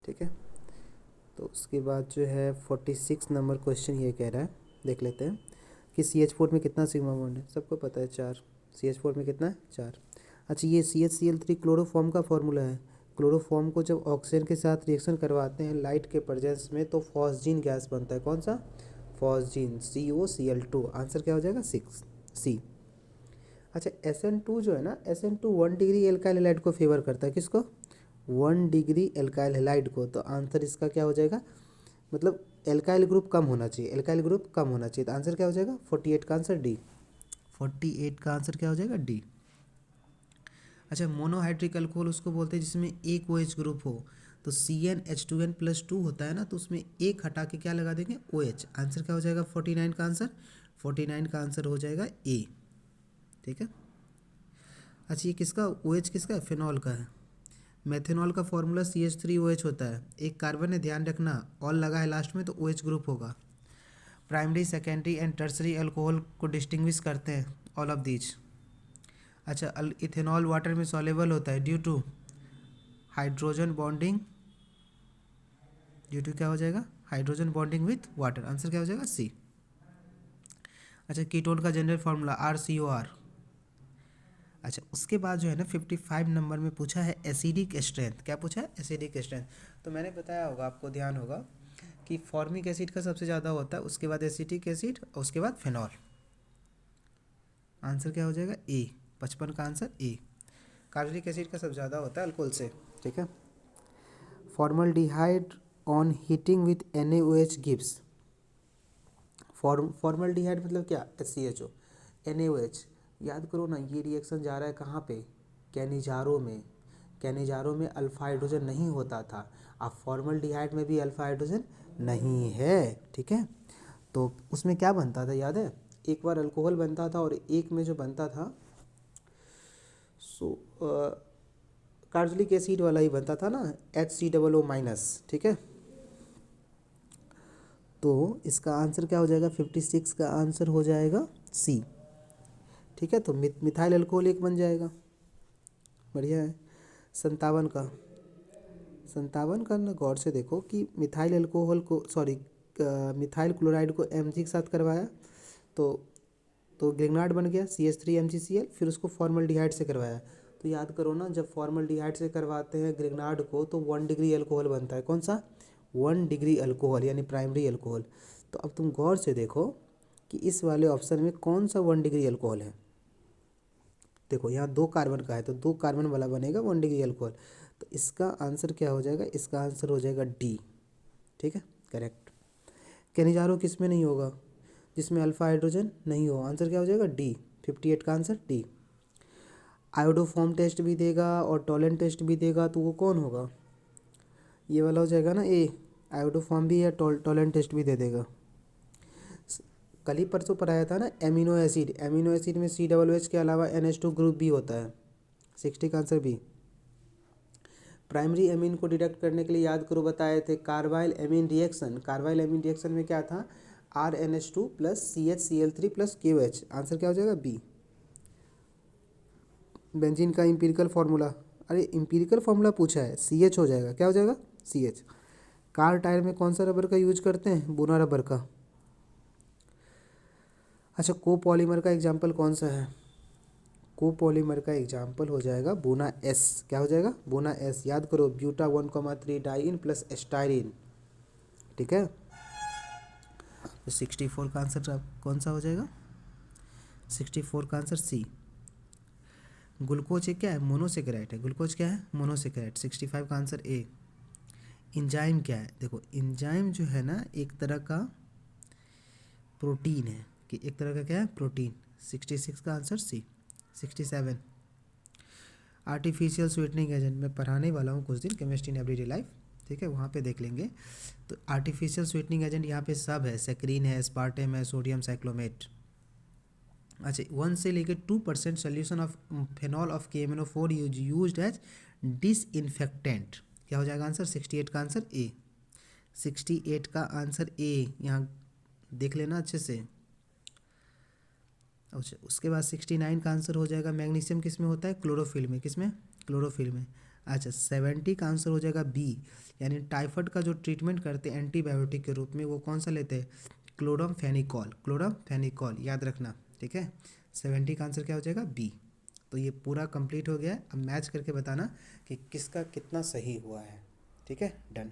ठीक है। तो उसके बाद जो है 46 नंबर क्वेश्चन ये कह रहा है, देख लेते हैं कि CH4 में कितना सिग्मा बॉन्ड है। सबको पता है 4। CH4 में कितना है 4। अच्छा, ये CHCl3 क्लोरोफॉर्म का फॉर्मूला है। क्लोरोफॉर्म को जब ऑक्सीजन के साथ रिएक्शन करवाते हैं लाइट के प्रेजेंस में तो फॉस्जीन गैस बनता है। कौन सा? Phosgene, COCl2। आंसर क्या हो जाएगा? 6 सी। अच्छा, SN2 जो है ना, SN2 1 डिग्री एल्काइल हैलाइड को फेवर करता है। किसको? 1 डिग्री एल्काइल हैलाइड को। तो आंसर इसका क्या हो जाएगा? मतलब एल्काइल ग्रुप कम होना चाहिए, एल्काइल ग्रुप कम होना चाहिए। तो आंसर क्या हो जाएगा? 48 का आंसर डी। 48 का आंसर क्या हो जाएगा? डी। अच्छा, मोनोहाइड्रिक अल्कोहल उसको बोलते हैं जिसमें एक OH ग्रुप हो। तो CnH2n+2 होता है ना, तो उसमें एक हटा के क्या लगा देंगे? OH। आंसर क्या हो जाएगा? 49 का आंसर। 49 का आंसर हो जाएगा ए। ठीक है। अच्छा, ये किसका OH किसका है? फिनॉल का है। मेथेनॉल का फॉर्मूला CH3OH होता है। एक कार्बन है, ध्यान रखना, ऑल लगा है लास्ट में तो OH ग्रुप होगा। Primary, secondary and tertiary alcohol को डिस्टिंग्विश करते हैं ऑल ऑफ दीज। अच्छा, इथेनॉल वाटर में सॉल्युबल होता है due to hydrogen bonding. Due to क्या हो जाएगा? Hydrogen bonding with water. Answer क्या हो जाएगा? सी। अच्छा, कीटोन का जनरल फॉर्मूला RCOR। अच्छा, उसके बाद जो है ना 55 नंबर में पूछा है एसिडिक स्ट्रेंथ। क्या पूछा है? Acidic strength. तो मैंने बताया होगा, आपको ध्यान होगा कि फॉर्मिक एसिड का सबसे ज़्यादा होता है, उसके बाद एसिटिक एसिड और उसके बाद फिनॉल। आंसर क्या हो जाएगा? ए। 55 का आंसर ए। कार्बोनिक एसिड का सबसे ज़्यादा होता है अल्कोहल से। ठीक है। Formaldehyde on heating with NaOH gives. Formaldehyde मतलब क्या? HCHO। NaOH, याद करो ना, ये रिएक्शन जा रहा है कहाँ पे? कैनिजारो में। कैनिजारो में अल्फा हाइड्रोजन नहीं होता था। अब फॉर्मल्डिहाइड में भी अल्फा हाइड्रोजन नहीं है। ठीक है। तो उसमें क्या बनता था याद है? एक बार अल्कोहल बनता था और एक में जो बनता था सो कार्बोनिक एसिड वाला ही बनता था ना, HCOO-। ठीक है। तो इसका आंसर क्या हो जाएगा? 56 का आंसर हो जाएगा सी। ठीक है। तो मिथाइल अल्कोहल एक बन जाएगा। बढ़िया है। 57 का ना गौर से देखो कि मिथाइल अल्कोहल को, सॉरी, मिथाइल क्लोराइड को Mg के साथ करवाया तो ग्रिग्नार्ड बन गया CH3MgCl। फिर उसको फॉर्मल्डिहाइड से करवाया। तो याद करो ना, जब फॉर्मल्डिहाइड से करवाते हैं ग्रिग्नार्ड को तो 1 डिग्री अल्कोहल बनता है। कौन सा? 1 डिग्री अल्कोहल, यानी प्राइमरी अल्कोहल। तो अब तुम गौर से देखो कि इस वाले ऑप्शन में कौन सा 1 डिग्री अल्कोहल है। देखो, यहाँ 2 कार्बन का है तो 2 कार्बन वाला बनेगा 1 डिग्री अल्कोहल। तो इसका आंसर क्या हो जाएगा? इसका आंसर हो जाएगा डी। ठीक है, करेक्ट। कैनिजारो किस में नहीं होगा? जिसमें अल्फा हाइड्रोजन नहीं हो। आंसर क्या हो जाएगा? डी। 58 का आंसर डी। आयोडोफॉर्म टेस्ट भी देगा और टॉलेंट टेस्ट भी देगा, तो वो कौन होगा? ये वाला हो जाएगा ना ए। आयोडोफॉर्म भी या टॉलेंट टेस्ट भी दे देगा। कल ही परसों पढ़ाया था ना एमिनो एसिड। एमिनो एसिड में COOH के अलावा NH2 ग्रुप भी होता है। 60 का आंसर बी। प्राइमरी एमीन को डिटेक्ट करने के लिए याद करो बताए थे carbyl amine reaction. Carbyl amine reaction में क्या था? RNH2 plus CHCl3 plus KOH। Answer क्या हो जाएगा? बी। बेंजीन का इंपीरिकल फार्मूला, अरे इंपीरिकल फार्मूला पूछा है, CH हो जाएगा। क्या हो जाएगा? CH। कार टायर में कौन सा रबर का यूज करते हैं? बोना रबर का। अच्छा, कोपॉलीमर का एग्जाम्पल कौन सा है? कोपॉलीमर का एग्जाम्पल हो जाएगा बोना एस। क्या हो जाएगा? बोना एस। याद करो, ब्यूटा 1,3 डाइन प्लस एस्टाइरिन। ठीक है। तो 64 का आंसर कौन सा हो जाएगा? 64 का आंसर सी। ग्लूकोज क्या है? मोनोसेकेराइड है। ग्लूकोज क्या है? मोनोसेकेराइड। 65 का आंसर ए। इंजाइम क्या है? देखो, इंजाइम जो है ना एक तरह का प्रोटीन है। कि एक तरह का क्या है? प्रोटीन। 66 का answer C. 67 artificial sweetening agent. मैं पढ़ाने वाला हूँ कुछ दिन केमिस्ट्री इन एवरीडे लाइफ। ठीक है, वहाँ पे देख लेंगे। तो आर्टिफिशियल स्वीटनिंग एजेंट यहाँ पे सब है, सेक्रीन है, एस्पार्टेम है, सोडियम साइक्लोमेट। अच्छा, 1 से लेकर 2% solution of phenol of KMNO4 used as disinfectant. क्या हो जाएगा आंसर? 68 का आंसर ए। 68 का आंसर ए, यहाँ देख लेना अच्छे से। अच्छा, उसके बाद 69 का आंसर हो जाएगा मैग्नीशियम किस में होता है? क्लोरोफिल में। किस में? क्लोरोफिल में। अच्छा 70 का आंसर हो जाएगा बी, यानी टाइफाइड का जो ट्रीटमेंट करते हैं एंटीबायोटिक के रूप में वो कौन सा लेते हैं, क्लोरामफेनिकॉल, क्लोरामफेनिकॉल याद रखना, ठीक है। 70 का आंसर क्या हो जाएगा बी। तो ये पूरा कंप्लीट हो गया है, अब मैच करके बताना कि किसका कितना सही हुआ है, ठीक है, डन।